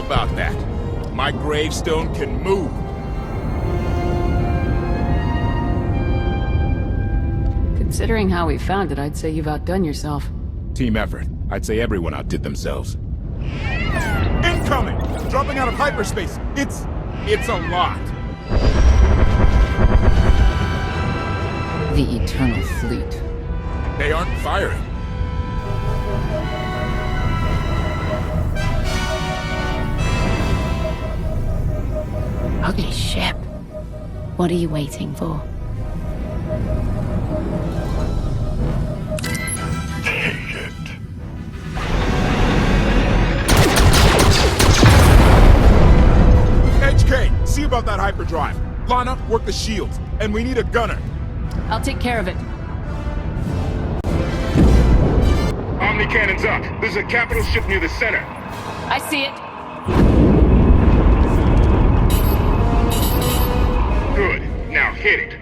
How about that? My gravestone can move. Considering how we found it, I'd say you've outdone yourself. Team effort. I'd say everyone outdid themselves. Incoming! Dropping out of hyperspace. It's a lot. The Eternal Fleet. They aren't firing. Ugly ship. What are you waiting for? Take it. HK, see about that hyperdrive. Lana, work the shields. And we need a gunner. I'll take care of it. Omni cannons up. There's a capital ship near the center. I see it. Good. Now hit it.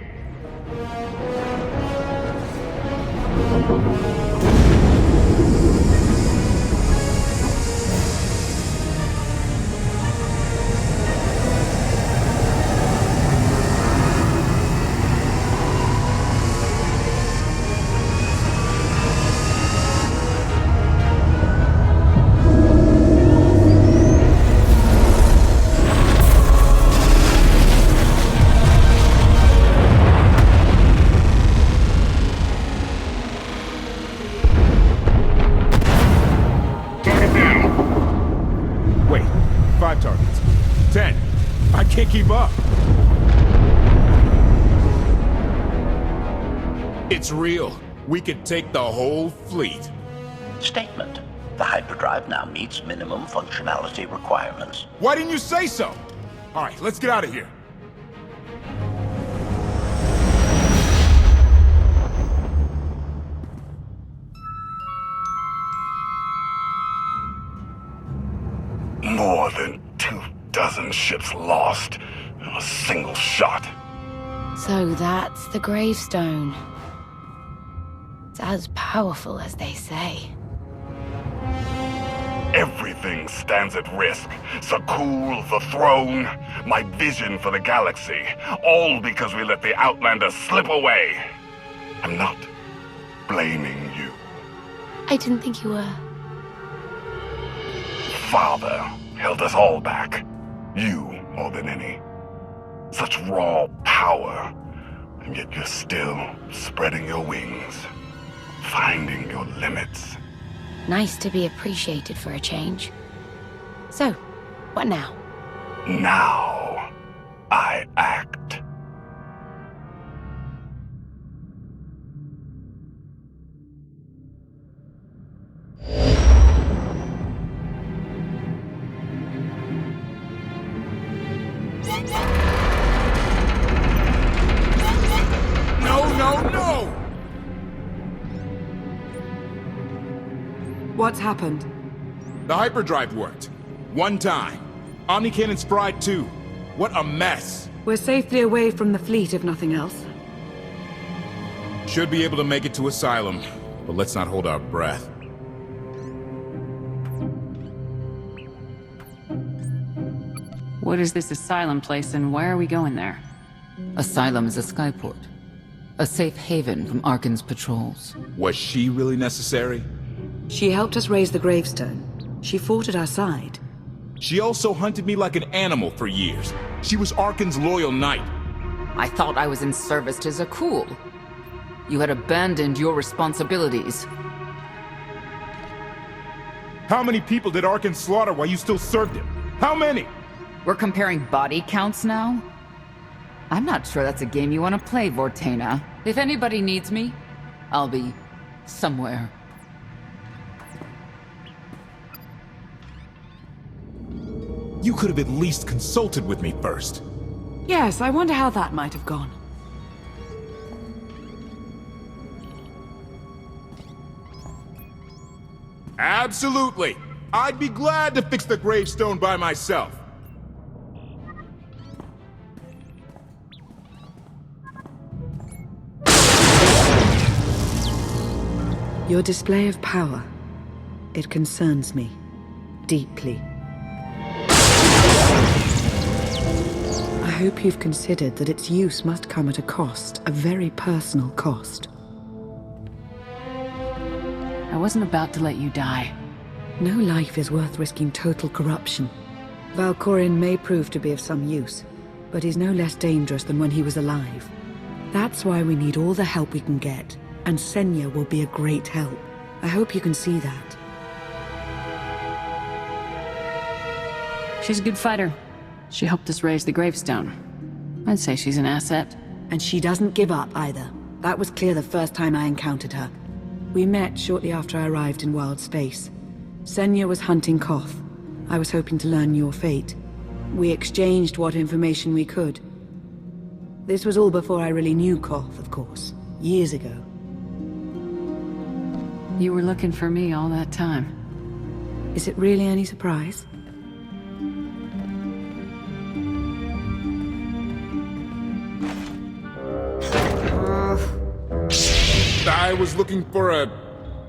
Wait, 5 targets. 10. I can't keep up. It's real. We could take the whole fleet. Statement. The hyperdrive now meets minimum functionality requirements. Why didn't you say so? All right, let's get out of here. More than 24 ships lost in a single shot. So that's the Gravestone. It's as powerful as they say. Everything stands at risk. Zakuul, the throne, my vision for the galaxy. All because we let the Outlanders slip away. I'm not blaming you. I didn't think you were. Father held us all back. You more than any. Such raw power. And yet you're still spreading your wings. Finding your limits. Nice to be appreciated for a change. So, what now? Now, I act. No! What's happened? The hyperdrive worked. One time. Omni cannons fried too. What a mess. We're safely away from the fleet, if nothing else. Should be able to make it to Asylum, but let's not hold our breath. What is this Asylum place and why are we going there? Asylum is a skyport. A safe haven from Arkan's patrols. Was she really necessary? She helped us raise the Gravestone. She fought at our side. She also hunted me like an animal for years. She was Arkan's loyal knight. I thought I was in service to Zakuul. You had abandoned your responsibilities. How many people did Arkan slaughter while you still served him? How many? We're comparing body counts now? I'm not sure that's a game you want to play, Vortena. If anybody needs me, I'll be somewhere. You could have at least consulted with me first. Yes, I wonder how that might have gone. Absolutely. I'd be glad to fix the gravestone by myself. Your display of power, it concerns me deeply. hope you've considered that its use must come at a cost, a very personal cost. I wasn't about to let you die. No life is worth risking total corruption. Valkorion may prove to be of some use, but he's no less dangerous than when he was alive. That's why we need all the help we can get, and Senya will be a great help. I hope you can see that. She's a good fighter. She helped us raise the Gravestone. I'd say she's an asset. And she doesn't give up either. That was clear the first time I encountered her. We met shortly after I arrived in wild space. Senya was hunting KOTFE. I was hoping to learn your fate. We exchanged what information we could. This was all before I really knew KOTFE, of course. Years ago. You were looking for me all that time. Is it really any surprise? I was looking for a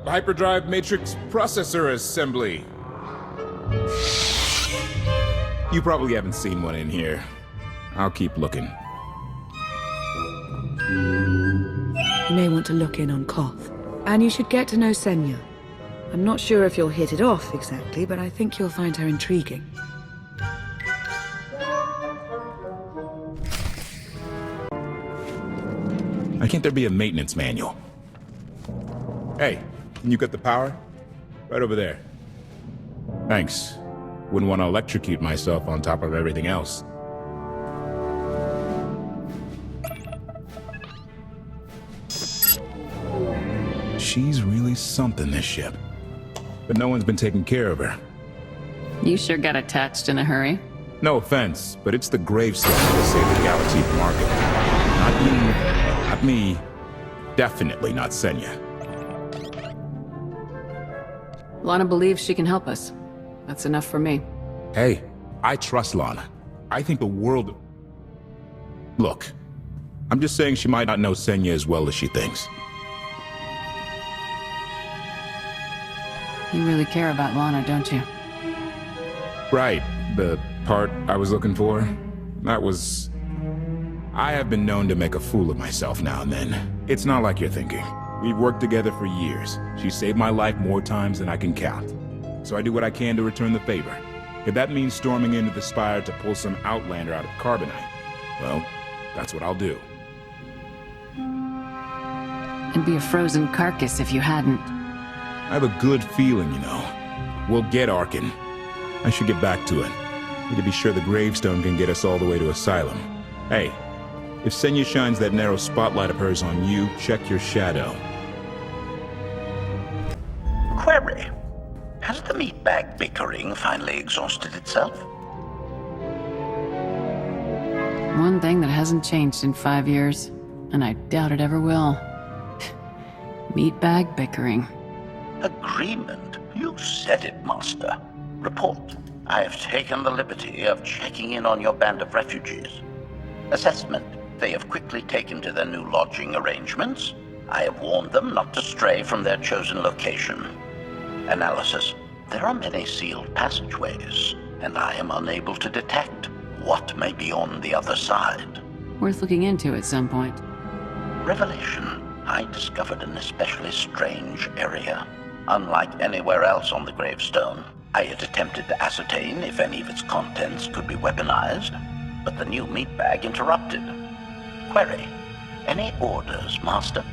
hyperdrive matrix processor assembly. You probably haven't seen one in here. I'll keep looking. You may want to look in on KOTFE. And you should get to know Senya. I'm not sure if you'll hit it off exactly, but I think you'll find her intriguing. Why can't there be a maintenance manual? Hey, can you cut the power? Right over there. Thanks. Wouldn't want to electrocute myself on top of everything else. She's really something, this ship. But no one's been taking care of her. You sure got attached in a hurry. No offense, but it's the Gravestone that saved the galaxy from Arkham. Not you, not me. Definitely not Senya. Lana believes she can help us. That's enough for me. Hey, I trust Lana. I think the world... Look, I'm just saying she might not know Senya as well as she thinks. You really care about Lana, don't you? Right, the part I was looking for, that was... I have been known to make a fool of myself now and then. It's not like you're thinking. We've worked together for years. She saved my life more times than I can count. So I do what I can to return the favor. If that means storming into the Spire to pull some Outlander out of Carbonite, well, that's what I'll do. It'd be a frozen carcass if you hadn't. I have a good feeling, you know. We'll get Arkin. I should get back to it. Need to be sure the Gravestone can get us all the way to Asylum. Hey, if Senya shines that narrow spotlight of hers on you, check your shadow. Query. Has the meatbag bickering finally exhausted itself? One thing that hasn't changed in 5 years, and I doubt it ever will. Meatbag bickering. Agreement? You said it, Master. Report. I have taken the liberty of checking in on your band of refugees. Assessment. They have quickly taken to their new lodging arrangements. I have warned them not to stray from their chosen location. Analysis. There are many sealed passageways, and I am unable to detect what may be on the other side. Worth looking into at some point. Revelation. I discovered an especially strange area. Unlike anywhere else on the Gravestone, I had attempted to ascertain if any of its contents could be weaponized, but the new meatbag interrupted. Query. Any orders, Master?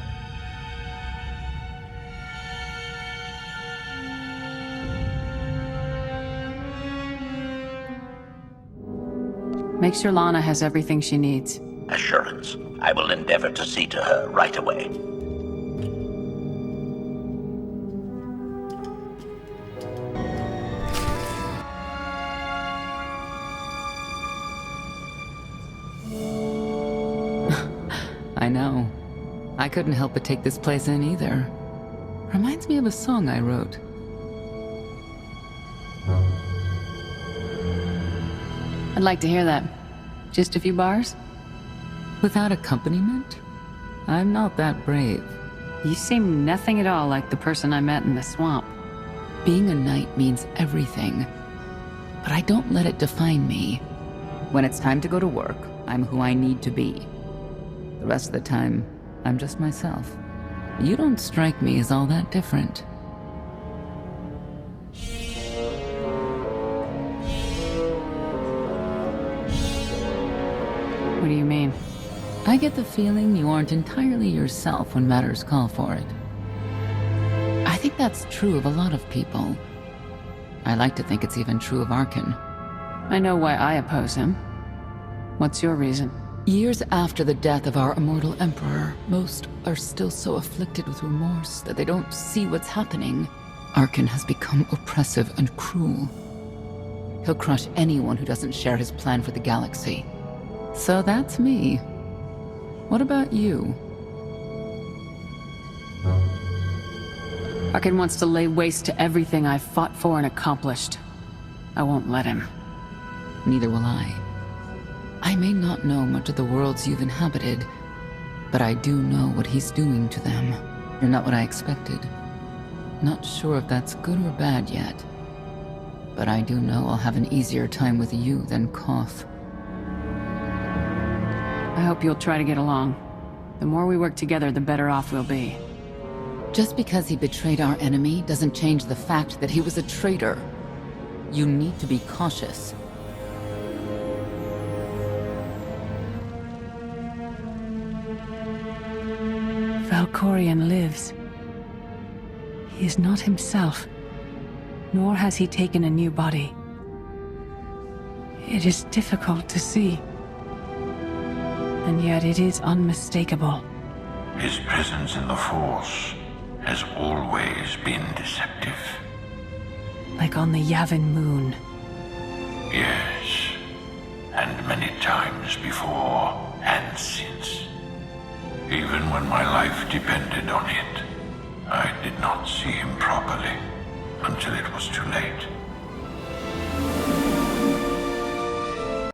Make sure Lana has everything she needs. Assurance. I will endeavor to see to her right away. I know. I couldn't help but take this place in either. Reminds me of a song I wrote. I'd like to hear that. Just a few bars? Without accompaniment? I'm not that brave. You seem nothing at all like the person I met in the swamp. Being a knight means everything, but I don't let it define me. When it's time to go to work, I'm who I need to be. The rest of the time, I'm just myself. You don't strike me as all that different. What do you mean? I get the feeling you aren't entirely yourself when matters call for it. I think that's true of a lot of people. I like to think it's even true of Arkin. I know why I oppose him. What's your reason? Years after the death of our immortal emperor, most are still so afflicted with remorse that they don't see what's happening. Arkin has become oppressive and cruel. He'll crush anyone who doesn't share his plan for the galaxy. So that's me. What about you? Arkin wants to lay waste to everything I've fought for and accomplished. I won't let him. Neither will I. I may not know much of the worlds you've inhabited, but I do know what he's doing to them. You're not what I expected. Not sure if that's good or bad yet. But I do know I'll have an easier time with you than KOTFE. I hope you'll try to get along. The more we work together, the better off we'll be. Just because he betrayed our enemy doesn't change the fact that he was a traitor. You need to be cautious. Valkorion lives. He is not himself, nor has he taken a new body. It is difficult to see, and yet it is unmistakable. His presence in the Force has always been deceptive. Like on the Yavin moon. Yes, and many times before and since. Even when my life depended on it, I did not see him properly.